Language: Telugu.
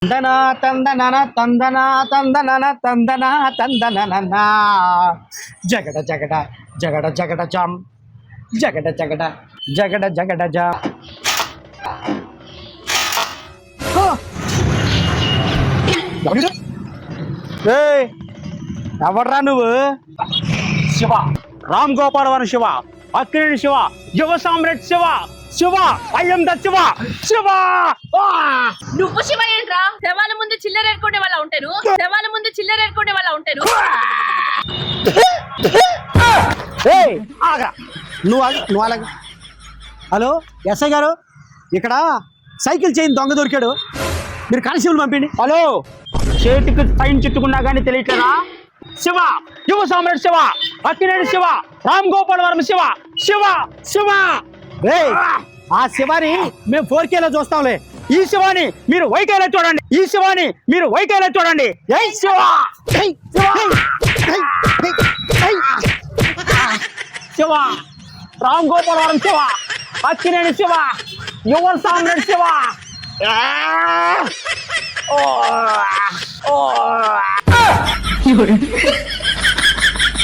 తందన తందనన తందన తందనన తందన తందనన జగడ జగడ జగడ జగడ జామ్ జగడ జగడ జగడ జగడ జా ఎవడ్రా నువ్వు? శివ, రామ్ గోపాలవరం శివ, అక్కినేని శివ, యువ సామ్రాట్ శివ, శివ ఐఎమ్ ద శివ, శివ. నువ్వు శివ ఏంట్రా? శవాల ముందు చిల్లర ఏరుకునే వాళ్ళ ఉంటారు, శవాల ముందు చిల్లర ఏరుకునే వాళ్ళ ఉంటారు. నువ్వు అలాగే. హలో ఎస్ఐ గారు, ఇక్కడ సైకిల్ చైన్ దొంగ దొరికాడు, మీరు కానిస్టేబుల్ పంపిండి. హలో, చేతికి సైన్ చుట్టుకున్నా కానీ తెలియట్లేదా? శివ, యువ సామ్రాట్ శివ, అక్కినేని శివ, రామ్ గోపాలవరం శివ, శివ శివ. ఆ శివాని మేము 4K లో చూస్తాంలే, ఈ శివాని మీరు వైకేలో చూడండి, ఈ శివాని మీరు వైకేలో చూడండి. జై శివ, శివ, రామ్ గోపాలవరం శివ, అక్కినేని శివ, యువ సామ్రాట్ శివ. Oh!